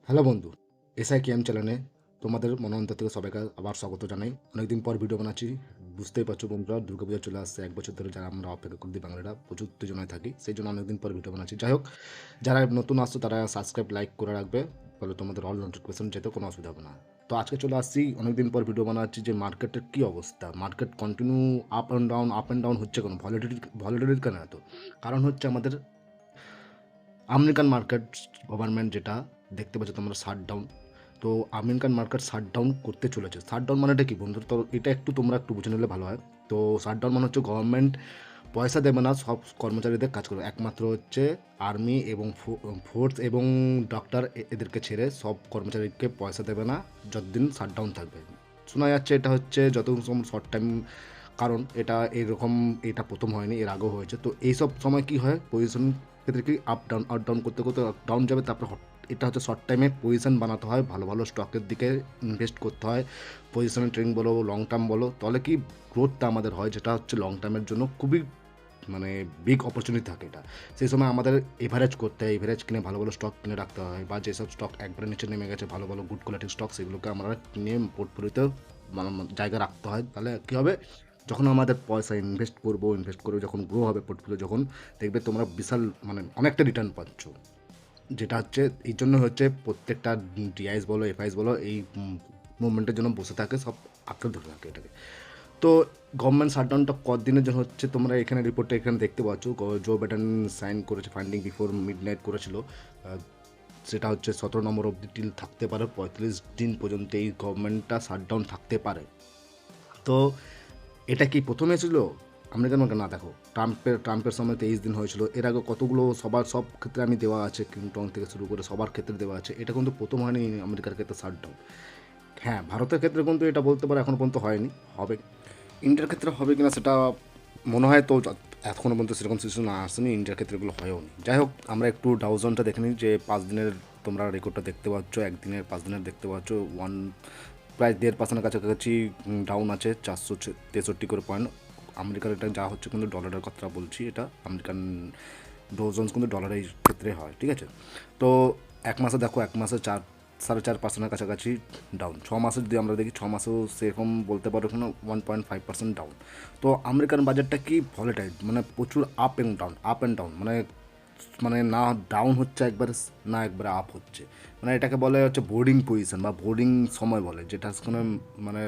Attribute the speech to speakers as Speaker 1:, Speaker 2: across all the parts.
Speaker 1: Hello বন্ধু, SIKM চ্যানেলে তোমাদের মনোন্তর থেকে সবাইকে আবার স্বাগত জানাই। অনেকদিন পর ভিডিও বানাচ্ছি, বুঝতেই পারছো বন্ধুরা, দুর্গাপূজা চলে আসছে। 1 বছর ধরে যারা আমরা অপেক্ষা করি বাঙালিরা প্রচুর উত্তেজনায় থাকি, সেই জন্য অনেকদিন পর ভিডিও বানাচ্ছি। যাই হোক, যারা নতুন আসছো তারা সাবস্ক্রাইব লাইক করে রাখবে, ফলে তোমাদের অল নোটিফিকেশন যেতে কোনো অসুবিধা হবে না। তো আজকে চলে আসছি, অনেকদিন পর ভিডিও বানাচ্ছি যে মার্কেটের কী অবস্থা। Market continue up and down হচ্ছে কেন, ভলিটিলিটির কেন এত? কারণ হচ্ছে আমাদের আমেরিকান মার্কেট গভর্নমেন্ট যেটা দেখতে পাচ্ছ তোমরা শাটডাউন। তো আমেরিকান মার্কেট শাটডাউন করতে চলেছে। শাটডাউন মানেটা কি বন্ধু, তো এটা তোমরা একটু বুঝে নিলে ভালো হয়। তো শাটডাউন মানে হচ্ছে গভর্নমেন্ট পয়সা দেবে না সব কর্মচারীদের কাজ করবে, একমাত্র হচ্ছে আর্মি এবং ফোর্স এবং ডক্টর এদেরকে ছেড়ে সব কর্মচারীকে পয়সা দেবে না যতদিন শাটডাউন থাকবে। শোনা যাচ্ছে এটা হচ্ছে যত শর্ট টাইম, কারণ এটা প্রথম হয়নি, এর আগেও হয়েছে। তো এইসব সময় কি হয়, পজিশন ক্ষেত্রে কি আপ ডাউন করতে করতে ডাউন যাবে, তারপরে এটা হচ্ছে শর্ট টাইমে পজিশন বানাতে হয়, ভালো ভালো স্টকের দিকে ইনভেস্ট করতে হয়, পজিশনে ট্রেডিং বলো লং টার্ম বলো, তাহলে কি গ্রোথটা আমাদের হয়, যেটা হচ্ছে লং টার্মের জন্য খুবই মানে বিগ অপরচুনিটি থাকে এটা। সেই সময় আমাদের এভারেজ করতে হয়, এভারেজ কিনে ভালো ভালো স্টক কিনে রাখতে হয়, বা যেসব স্টক একবারে নিচে নেমে গেছে ভালো ভালো গুড কোয়ালিটির স্টক, সেগুলোকে আমরা কিনে পোর্টফোলিওতে জায়গা রাখতে হয়। তাহলে কী হবে, যখন আমাদের পয়সা ইনভেস্ট করে যখন গ্রো হবে পোর্টফোলিও, যখন দেখবে তোমরা বিশাল অনেকটা রিটার্ন পাচ্ছ। যেটা হচ্ছে এই জন্য হচ্ছে প্রত্যেকটা ডিআইএস বলো এফআইএস বলো এই মুভমেন্টের জন্য বসে থাকে, সব আঁকড়ে ধরে রাখে এটাকে। তো গভর্নমেন্ট শাটডাউনটা কতদিনের জন্য হচ্ছে তোমরা এখানে রিপোর্টটা এখানে দেখতে পাচ্ছ। জো বাইডেন সাইন করেছে, ফান্ডিং বিফোর মিডনাইট করেছিল। সেটা হচ্ছে 17 নম্বর অব্দি টিল থাকতে পারে, 35 দিন পর্যন্ত এই গভর্নমেন্টটা শাটডাউন থাকতে পারে। তো এটা কি প্রথমে ছিল আমেরিকান মার্কেট? না, দেখো, ট্রাম্পের সময় 23 দিন হয়েছিল, এর আগে কতগুলো সব ক্ষেত্রে আমি দেওয়া আছে, কিংটন থেকে শুরু করে সবার ক্ষেত্রে দেওয়া আছে। এটা কিন্তু প্রথম হয়নি আমেরিকার ক্ষেত্রে শাটডাউন। হ্যাঁ, ভারতের ক্ষেত্রে কিন্তু এটা বলতে পারে এখনও পর্যন্ত হয়নি, হবে। ইন্ডিয়ার ক্ষেত্রে হবে কিনা সেটা মনে হয় তো এখনও পর্যন্ত সেরকম সিচুয়েশন আসেনি, ইন্ডিয়ার ক্ষেত্রে এগুলো হয়ও নি। যাই হোক, আমরা একটু ডাউজনটা দেখে নিই, যে 5 দিনের তোমরা রেকর্ডটা দেখতে পাচ্ছ, একদিনের 5 দিনের দেখতে পাচ্ছ। প্রায় 1.5% কাছাকাছি ডাউন আছে, 463 করে পয়েন্ট। আমেরিকার এটা যা হচ্ছে কিন্তু ডলারের কথা বলছি, এটা আমেরিকান ডোজন্স কিন্তু ডলারের ক্ষেত্রে হয়, ঠিক আছে। তো এক মাসে দেখো, এক মাসে 4.5%-এর কাছাকাছি ডাউন। 6 মাসে যদি আমরা দেখি, 6 মাসেও সেরকম বলতে পারো এখানে 1.5% ডাউন। তো আমেরিকান বাজারটা কি ভলেটাইল, মানে প্রচুর আপ অ্যান্ড ডাউন, মানে মানে না ডাউন হচ্ছে একবারে, না একবারে আপ হচ্ছে। মানে এটাকে বলে হচ্ছে বোর্ডিং পজিশন বা বোর্ডিং সময় বলে, যেটা সেখানে মানে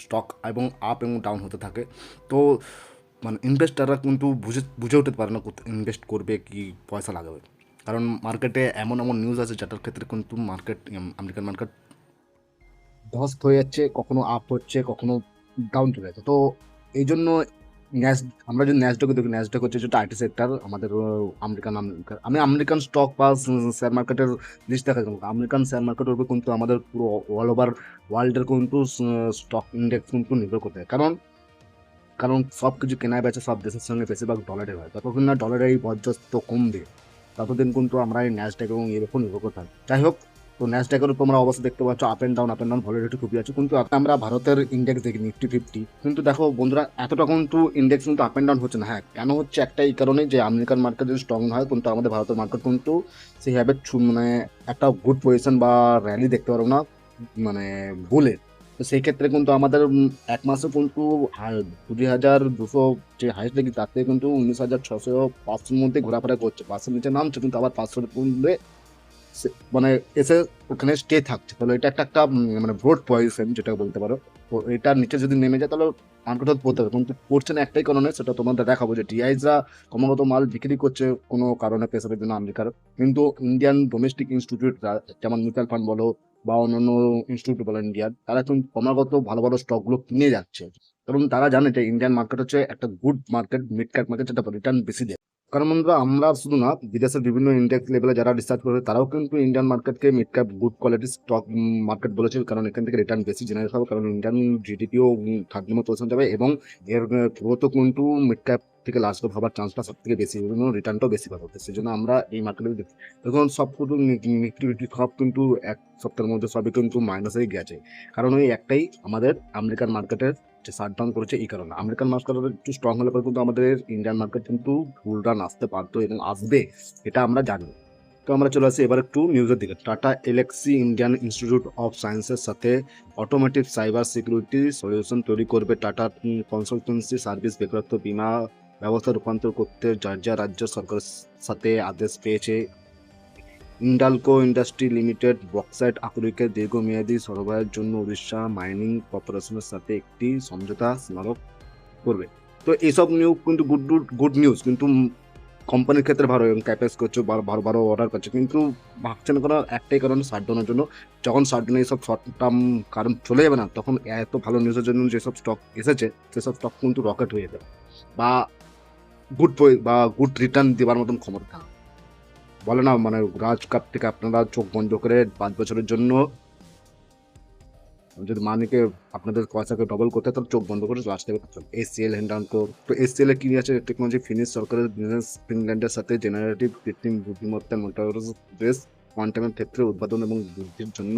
Speaker 1: স্টক এবং আপ এবং ডাউন হতে থাকে। তো ইনভেস্টাররা কিন্তু বুঝে উঠতে পারে না ইনভেস্ট করবে কি পয়সা লাগাবে। কারণ মার্কেটে এমন এমন নিউজ আছে যেটার ক্ষেত্রে কিন্তু আমেরিকান মার্কেট ধস্ত হয়ে যাচ্ছে, কখনো আপ হচ্ছে, কখনো ডাউন চলে যাচ্ছে। তো এই জন্য ন্যাস আমরা যদি ন্যাসডাকে দেখি, ন্যাসডাক হচ্ছে যেটা আইটি সেক্টর আমাদের, আমি আমেরিকান স্টক বা শেয়ার মার্কেটের লিস্ট দেখা যাবো। আমেরিকান শেয়ার মার্কেটের উপর কিন্তু আমাদের পুরো অল ওভার ওয়ার্ল্ডের কিন্তু স্টক ইন্ডেক্স কিন্তু নির্ভর করতে হয়। কারণ কারণ সব কিছু কেনা বেচা সব দেশের সঙ্গে বেশিরভাগ ডলারে হয়। যতক্ষণ না ডলারের এই বর্জস্ত কমবে, ততদিন কিন্তু আমরা এই ন্যাসডাক এবং এর উপর নির্ভর করতে হয়। যাই হোক, তো ন্যাসডাকের উপর আমরা অবস্থা দেখতে পাচ্ছ আপ অ্যান্ড ডাউন ভলিটিলিটি খুবই আছে। কিন্তু আমরা ভারতের ইন্ডেক্স দেখি নিফটি 50, কিন্তু দেখো বন্ধুরা, এতটা কিন্তু ইন্ডেক্স কিন্তু আপ অ্যান্ড ডাউন হচ্ছে না। হ্যাঁ, কেন হচ্ছে, একটাই কারণে, যে আমেরিকান মার্কেট যদি স্ট্রং হয়, কিন্তু আমাদের ভারতের মার্কেট কিন্তু সেইভাবে মানে একটা গুড পজিশন বা র্যালি দেখতে পারবো না, মানে বলে। তো সেই ক্ষেত্রে কিন্তু আমাদের 1 মাসে কিন্তু 20,200 যে হাইস্ট দেখি, তার থেকে কিন্তু 19,600-500-র মধ্যে ঘোরাফেরা করছে, 500 নিচে নামছে, কিন্তু আবার 500 মধ্যে মানে এসে ওখানে স্টে থাকছে। তাহলে এটা একটা মানে ব্রড পজিশন যেটা বলতে পারো। তো এটার নিচে যদি নেমে যায়, তাহলে মার্কেট পড়তে হবে, কিন্তু পড়ছে না একটাই কারণে, সেটা তোমাদের দেখাবো, যে ডিআইজরা ক্রমাগত মাল বিক্রি করছে কোনো কারণে, প্রেসারের জন্য আমেরিকার। কিন্তু ইন্ডিয়ান ডোমেস্টিক ইনস্টিটিউটরা, যেমন মিউচুয়াল ফান্ড বলো বা অন্যান্য ইনস্টিটিউট বলো ইন্ডিয়ান, তারা কিন্তু ক্রমাগত ভালো ভালো স্টকগুলো কিনে যাচ্ছে। কারণ তারা জানে যে ইন্ডিয়ান মার্কেট হচ্ছে একটা good market, mid cap market, যেটা রিটার্ন বেশি দেয়। কারণ বন্ধুরা, আমরা শুধু না, বিদেশের বিভিন্ন ইন্ডেক্স লেভেলে যারা রিসার্চ করে তারাও কিন্তু ইন্ডিয়ান মার্কেটকে mid cap good quality stock market বলেছে, কারণ এখান থেকে রিটার্ন বেশি জেনারেট হবে। কারণ ইন্ডিয়ান জিডিপিও 30 পৌঁছানো যাবে, এবং এর গ্রোথও কিন্তু মিড ক্যাপ থেকে লার্জ ক্যাপ হওয়ার চান্সটা সব থেকে বেশি, এবং রিটার্নটাও বেশি পাবে। সেই জন্য আমরা এই মার্কেটে দেখি, এখন সব কিন্তু নিফটি সব কিন্তু 1 সপ্তাহের মধ্যে সবই কিন্তু মাইনাসেই গেছে। কারণ ওই একটাই, আমাদের আমেরিকান মার্কেটের যে শাটডাউন করেছে, এই কারণে। আমেরিকান মার্কেট একটু স্ট্রং হলে পরে কিন্তু আমাদের ইন্ডিয়ান মার্কেট কিন্তু ফুল রান আসতে পারতো এবং আসবে, এটা আমরা জানি। তো আমরা চলে আসি এবার একটু নিউজের দিকে। Tata Elxsi Indian institute of সায়েন্সের সাথে অটোমেটিভ সাইবার সিকিউরিটি সলিউশন তৈরি করবে। টাটা কনসালটেন্সি সার্ভিস বেকারত্ব বীমা ব্যবস্থা রূপান্তর করতে জর্জিয়া রাজ্য সরকারের সাথে আদেশ পেয়েছে। ইন্ডালকো ইন্ডাস্ট্রি লিমিটেড বক্সাইট আকরিকের দীর্ঘমেয়াদী সরবরাহের জন্য উড়িষ্যা মাইনিং কর্পোরেশনের সাথে একটি সমঝোতা স্মারক করবে। তো এইসব নিউজ কিন্তু গুড নিউজ, কিন্তু কোম্পানির ক্ষেত্রে ভালো এবং ক্যাপেক্স করছে, ভালো ভালো অর্ডার করছে, কিন্তু ভাবছে না কোনো একটাই কারণ শাটডাউনের জন্য। যখন শাটডাউনে এইসব শর্ট টার্ম কারণ চলে যাবে না, তখন এত ভালো নিউজের জন্য যেসব স্টক এসেছে সেসব স্টক কিন্তু রকেট হয়ে যাবে বা গুড রিটার্ন দেওয়ার মতন ক্ষমতা থাকে। বলে না মানে রাজ কাপ থেকে আপনারা চোখ বন্ধ করে 5 বছরের জন্য যদি মানিকে আপনাদের পয়সাকে ডবল করতে তাহলে চোখ বন্ধ করে লাস্ট থেকে এসসিএল হ্যান্ডানকো। তো এসসিএল এ কি আছে টেকনোলজি ফিনিশ সরকারের বিজনেস ফিনল্যান্ডের সাথে জেনারেটিভ কৃত্রিম বুদ্ধিমত্তা মোটরস বেস কোয়ান্টামের ক্ষেত্রে উৎপাদন এবং বৃদ্ধির জন্য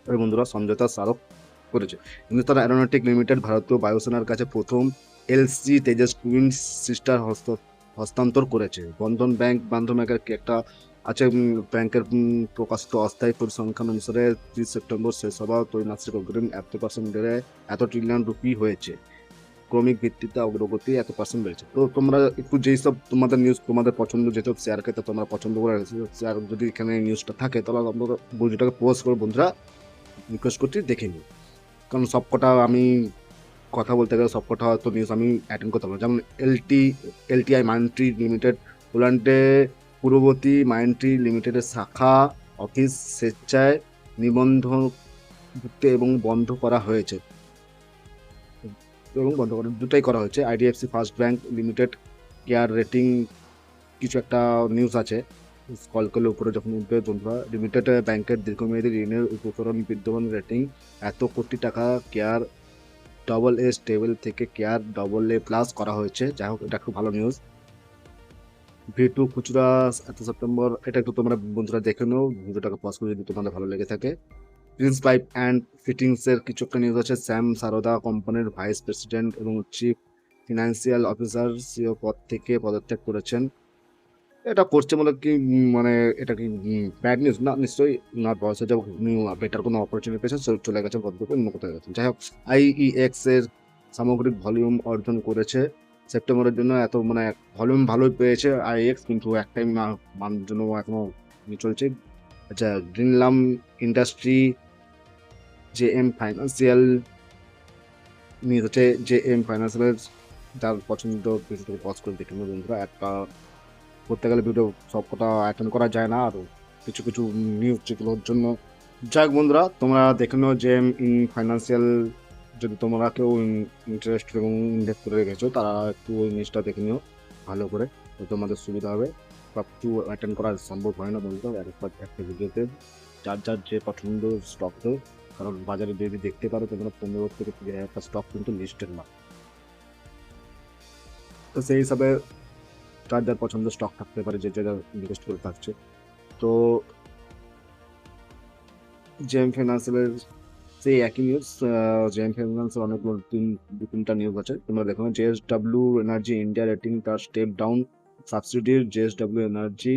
Speaker 1: বন্ধুরা সমঝোতা স্মারক করেছে। হিন্দুস্তান অ্যারোনটিক লিমিটেড ভারতীয় বায়ুসেনার কাছে প্রথম এলসি তেজস টুইন সিস্টার হস্তান্তর করেছে। বন্ধন ব্যাংকের কি একটা আছে, ব্যাংকের প্রকাশিত অস্থায়ী পরিসংখ্যান অনুসারে 30 সেপ্টেম্বর শেষ হওয়া ত্রৈমাসিক অগ্রিম 1% বেড়ে 1 ট্রিলিয়ন রুপি হয়েছে। ক্রমিক ভিত্তিতে অগ্রগতি 1% বেড়েছে। তো তোমরা একটু যেই সব তোমাদের নিউজ তোমাদের পছন্দ, যেসব শেয়ার খেতে তোমরা পছন্দ করে শেয়ার, যদি এখানে নিউজটা থাকে তাহলে তোমরা ভিডিওটাকে পোস্ট করে বন্ধুরা রিকোয়েস্ট করছি দেখে নিই। কারণ সবকটা আমি কথা বলতে গেলে সবকটা হয়তো নিউজ আমি অ্যাটেন্ড করতে পারবো। যেমন এলটিআই মাইন্ট্রি লিমিটেড পোল্যান্ডে পূর্ববর্তী মাইন্ট্রি লিমিটেডের শাখা অফিস স্বেচ্ছায় নিবন্ধন এবং বন্ধ করা হয়েছে দুটাই করা হয়েছে। IDFC first bank limited care rating কিছু একটা নিউজ আছে, স্ক্রল করলে উপরে যখন উঠবে বন্ধুরা, লিমিটেড ব্যাংকের দীর্ঘমেয়াদী ঋণের উপকরণ বিদ্যমান রেটিং এত কোটি টাকা কেয়ার AA স্টেবল থেকে কেয়ার AA+ করা হয়েছে। যাই হোক, এটা খুব ভালো নিউজ। V2 খুচরা 1 সেপ্টেম্বর, এটা একটু তোমরা বন্ধুরা দেখে নাও, ভিডিওটাকে পজ করে যদি তোমাদের ভালো লেগে থাকে। প্রিন্স পাইপ অ্যান্ড ফিটিংসের কিছু একটা নিউজ আছে। স্যাম সারদা কোম্পানির ভাইস প্রেসিডেন্ট এবং চিফ ফিনান্সিয়াল অফিসার সিও পদ থেকে পদত্যাগ করেছেন। এটা করছে বলে কি মানে এটা কি ব্যাড নিউজ না? নিশ্চয়ই না, বয়সে যাব বেটার কোনো অপরচুনিটি পেয়েছেন চলে গেছেন, পদ থেকে অন্য কোথায় গেছেন। যাই হোক, আইইএক্স এর সামগ্রিক ভলিউম অর্জন করেছে সেপ্টেম্বরের জন্য। এত মানে ভলিউম ভালোই পেয়েছে আইএক্স, কিন্তু একটাই মানের জন্য এখনো চলছে। আচ্ছা, গ্রিনলাম ইন্ডাস্ট্রি জেএম ফাইন্যান্সিয়াল নিউজ হচ্ছে। জেএম ফাইন্যান্সিয়ালের যার পছন্দ ভিডিওটাকে পজ করে দেখে নেবে বন্ধুরা। একটা করতে গেলে ভিডিও সবকটা অ্যাটেন্ড করা যায় না, আর কিছু কিছু নিউজ যেগুলোর জন্য। যাক বন্ধুরা, তোমরা দেখে নাও যে ফাইন্যান্সিয়াল, যদি তোমরা কেউ ইন্টারেস্ট এবং ইনভেস্ট করে রেখেছো তারা একটু ওই নিউজটা দেখে নিও ভালো করে, তোমাদের সুবিধা হবে। সব কিছু অ্যাটেন্ড করা সম্ভব হয় না বন্ধুরা একটা ভিডিওতে। যার যার যে পছন্দ স্টক তো, কারণ বাজারে যদি দেখতে পারো তোমরা 15 থেকে 30,000 স্টক কিন্তু লিস্টেড না। তো সেই হিসাবে যার যার পছন্দ স্টক থাকতে পারে, যে যারা ইনভেস্ট করে থাকছে। তো জেএম ফাইন্যান্সিয়ালের সেই একই নিউজ। জেএম ফাইন্যান্সের অনেকগুলো দু তিনটা নিউজ আছে, তোমরা দেখো। জেএসডব্লিউ এনার্জি ইন্ডিয়া রেটিং তার স্টেপ ডাউন সাবসিডির JSW energy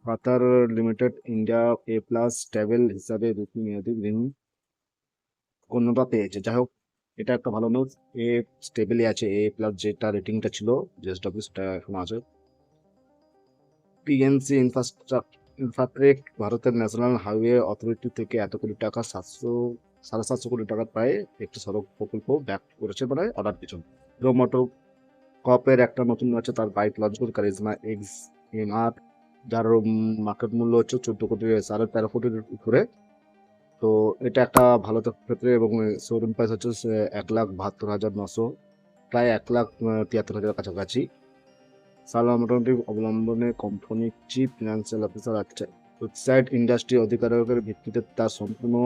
Speaker 1: Qatar limited India A+ stable হিসাবে রুপি মেয়াদী ঋণ গণ্যতা পেয়েছে। যাই হোক, এটা একটা ভালো নিউজ। এ স্টেবলই আছে, A+ যেটা রেটিংটা ছিল জেএসডব্লিউ সেটা এখন আছে। পিএনসি ইনফ্রাট্রেক ভারতের ন্যাশনাল হাইওয়ে অথরিটি থেকে এত কোটি টাকা 750 কোটি টাকা প্রায় একটি সড়ক প্রকল্প ব্যাক করেছে, মানে অর্ডার পিছন। হিরো মোটো কপের একটা নতুন আছে, তার বাইক লঞ্চ করে কারিজমা XMR, যার মার্কেট মূল্য হচ্ছে 13.5 কোটির উপরে। তো এটা একটা ভালো ক্ষেত্রে, এবং শোরুম প্রাইস হচ্ছে 1,72,900, প্রায় 1,73,000 কাছাকাছি। সালা মোটামুটি অবলম্বনে কোম্পানির চিফ ফিনান্সিয়াল অফিসার আছে। ওয়েবসাইট ইন্ডাস্ট্রি অধিকারের ভিত্তিতে তার সম্পূর্ণ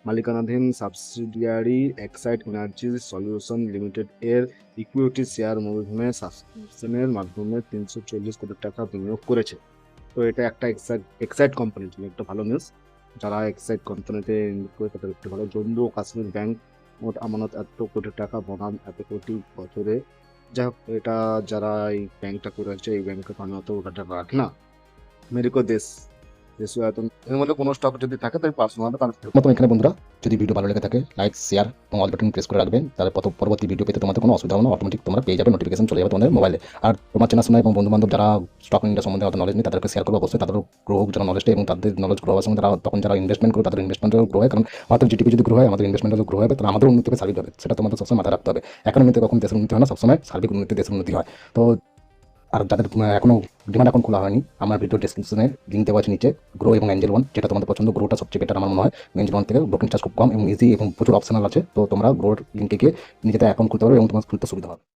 Speaker 1: মালিকানাধীন subsidiary excite energy solution limited এর ইকুইটি শেয়ার মূলধনে সাবস্ক্রিপশনের মাধ্যমে 340 কোটি টাকা বিনিয়োগ করেছে। তো এটা একটা এক্সাইট কোম্পানির জন্য একটা ভালো নিউজ। যারা এক্সাইট কোম্পানিতে ইনভেস্ট করে তাদের একটু ভালো। জম্মু ও কাশ্মীর ব্যাংক মোট আমানত এত কোটি টাকা বনাম এত কোটি বছরে। যাই হোক, এটা যারা এই ব্যাংকটা করেছে এই ব্যাংকের পানি অত টাকা রাখে না, মেরিকো দেশ দেশীয় আয়তন এর মধ্যে কোনো স্টক যদি থাকে তাই পার্সোনাল মতো এখানে বন্ধুরা যদি ভিডিও ভালো লেগে থাকে লাইক শেয়ার এবং অল বাটন প্রেস করে রাখবেন, তাহলে পরবর্তী ভিডিও পেতে তোমাদের কোনো অসুবিধা হবে না, অটোমেটিক তোমরা পেয়ে যাবে, নোটিফিকেশন চলে যাবে তোমাদের মোবাইলে। আর তোমার চেনাশোনা এবং বন্ধু বান্ধব যারা স্টক ইন্ডিয়া সম্বন্ধে অত নলেজ নেই তাদেরকে শেয়ার করবে অবশ্যই, তাদের গ্রো হোক যারা নলেজটা, এবং তাদের নলেজ গ্রো হওয়ার সঙ্গে তারা তখন যারা ইনভেস্টমেন্ট করবে তাদের ইনভেস্টমেন্টও গ্রো হয়, কারণ আমাদের জিডিপি যদি গ্রো হয় আমাদের ইনভেস্টমেন্টও গ্রো হবে, তাহলে আমাদের উন্নতি হবে, সার্বিক হবে, সেটা তোমাদের সবসময় মাথায় রাখতে হবে। ইকোনমিতে কখন দেশের উন্নতি হয় না, সবসময় সার্বিক উন্নতি দেশের উন্নতি হয়। তো আর যাদের এখনো ডিমান্ড এখন খোলা হয়নি, আমার ভিডিও ডেসক্রিপশনে লিঙ্ক দেওয়া আছে নিচে, গ্রো এবং অ্যাঞ্জেল ওয়ান, যেটা তোমাদের পছন্দ, গ্রোটা সবচেয়ে বেটার আমার মনে হয়। অ্যাঞ্জেল ওয়ান থেকে ব্রোকিং চার্জ খুব কম এবং ইজি এবং প্রচুর অপশনাল আছে, তো তোমরা গ্রোর লিঙ্কে গিয়ে নিজেদের অ্যাকাউন্ট খুলতে পারবে এবং তোমার খুলতে সুবিধা হবে।